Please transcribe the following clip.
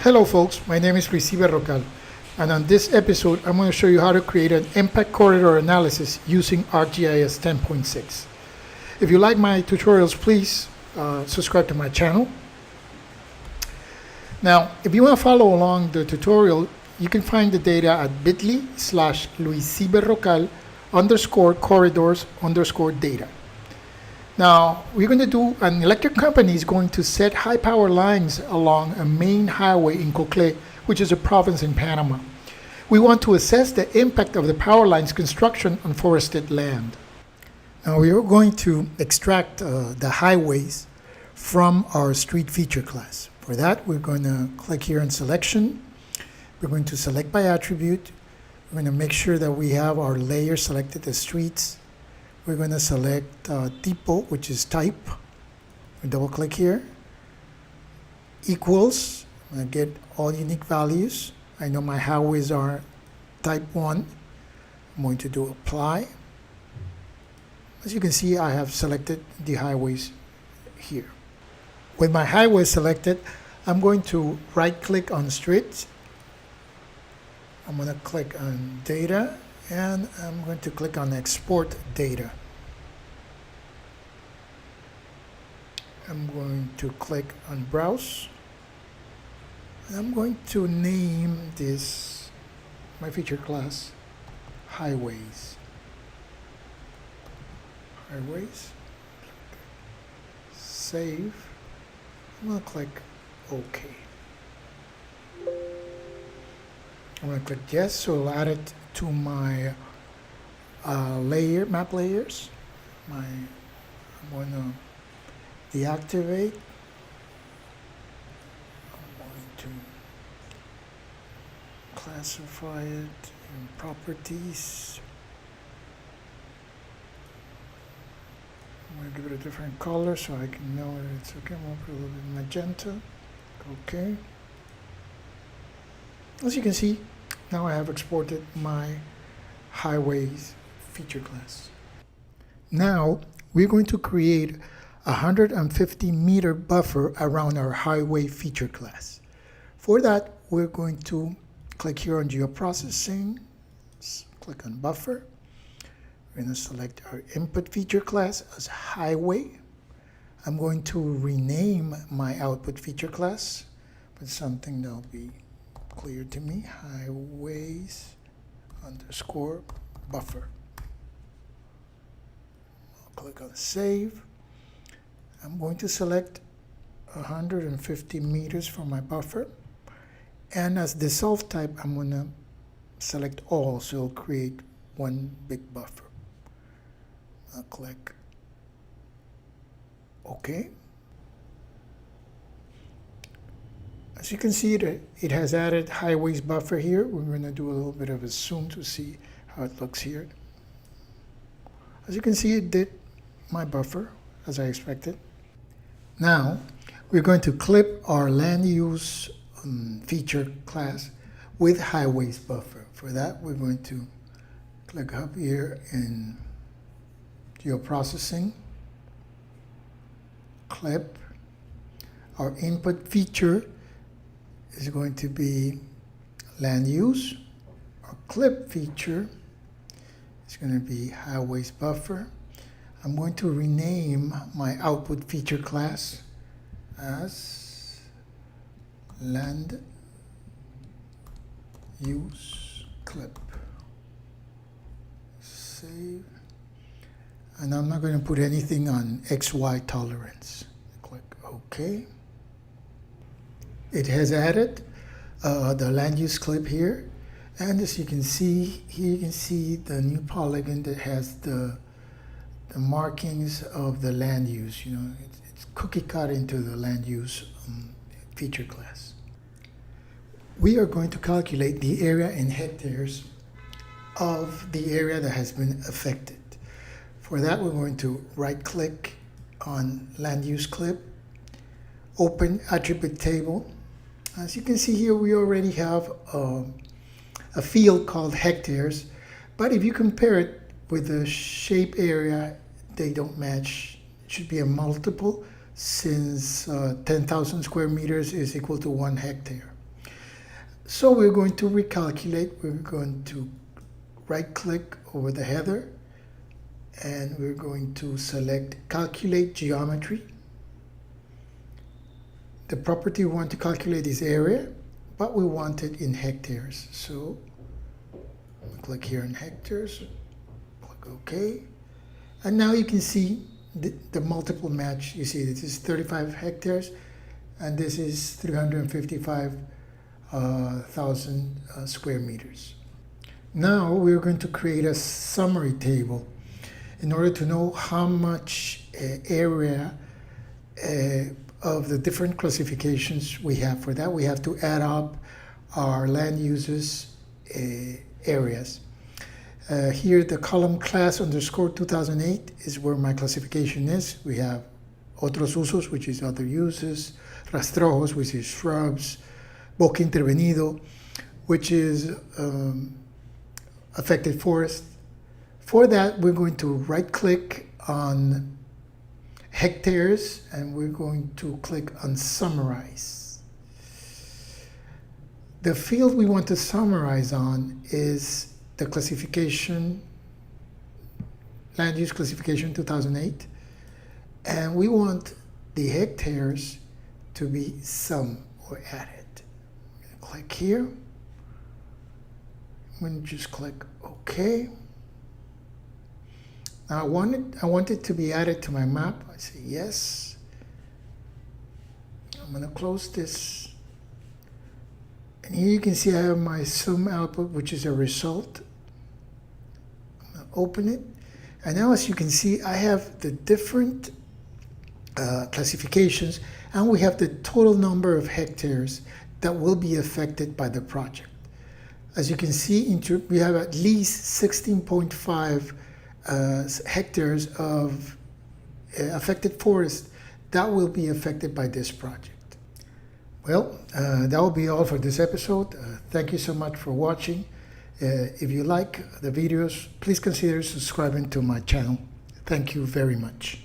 Hello folks, my name is Luis Rocal, and on this episode I'm going to show you how to create an impact corridor analysis using ArcGIS 10.6. If you like my tutorials, please subscribe to my channel. Now, if you want to follow along the tutorial, you can find the data at bit.ly/luisciberrocal_corridors_data. Now, we're going to do, an electric company is going to set high power lines along a main highway in Cocle, which is a province in Panama. We want to assess the impact of the power lines construction on forested land. Now, we are going to extract the highways from our street feature class. For that, we're going to click here on selection. We're going to select by attribute. We're going to make sure that we have our layer selected as streets. We're going to select tipo, which is type. We double click here. Equals. I'm going to get all unique values. I know my highways are type 1. I'm going to do apply. As you can see, I have selected the highways here. With my highway selected, I'm going to right click on streets. I'm going to click on data, and I'm going to click on export data. I'm going to click on browse. And I'm going to name this, my feature class, highways. Highways. Save. I'm going to click OK. I'm going to click yes, so it'll add it to my map layers. I'm going to deactivate. I'm going to classify it in properties. I'm going to give it a different color so I can know it's okay. I'm going to put a little bit magenta. Okay. As you can see, now I have exported my highways feature class. Now we're going to create a 150-meter buffer around our highway feature class. For that, we're going to click here on geoprocessing, click on buffer. We're going to select our input feature class as highway. I'm going to rename my output feature class with something that'll be clear to me, highways _ buffer. I'll click on save. I'm going to select 150 meters for my buffer, and as dissolve type I'm going to select all, so it'll create one big buffer. I'll click OK. As you can see, it has added highways buffer here. We're going to do a little bit of a zoom to see how it looks here. As you can see, it did my buffer as I expected. Now, we're going to clip our land use feature class with highways buffer. For that, we're going to click up here in geoprocessing, clip. Our input feature is going to be land use. Our clip feature is going to be highways buffer. I'm going to rename my output feature class as land use clip. Save. And I'm not going to put anything on XY tolerance. Click OK. It has added the land use clip here, and as you can see here, you can see the new polygon that has the markings of the land use. You know, it's cookie cut into the land use feature class. We are going to calculate the area in hectares of the area that has been affected. For that, we're going to right click on land use clip, open attribute table. As you can see here, we already have a field called hectares, but if you compare it with the shape area, they don't match. It should be a multiple, since 10,000 square meters is equal to 1 hectare. So we're going to recalculate. We're going to right click over the header and we're going to select Calculate Geometry. The property we want to calculate is area, but we want it in hectares. So click here in hectares, click OK. And now you can see the multiple match. You see this is 35 hectares and this is 355,000 square meters. Now we're going to create a summary table in order to know how much area of the different classifications we have. For that, we have to add up our land uses areas. Here, the column class underscore 2008 is where my classification is. We have otros usos, which is other uses, rastrojos, which is shrubs, bosque intervenido, which is affected forest. For that, we're going to right-click on hectares and we're going to click on Summarize. The field we want to summarize on is the classification, land use classification 2008, and we want the hectares to be sum or added. Click here. I'm going to just click OK. Now I want it to be added to my map. I say yes. I'm going to close this. And here you can see I have my sum output, which is a result. I'm going to open it. And now as you can see, I have the different classifications, and we have the total number of hectares that will be affected by the project. As you can see, we have at least 16.5 hectares of affected forest that will be affected by this project. Well, that will be all for this episode. Thank you so much for watching. If you like the videos, please consider subscribing to my channel. Thank you very much.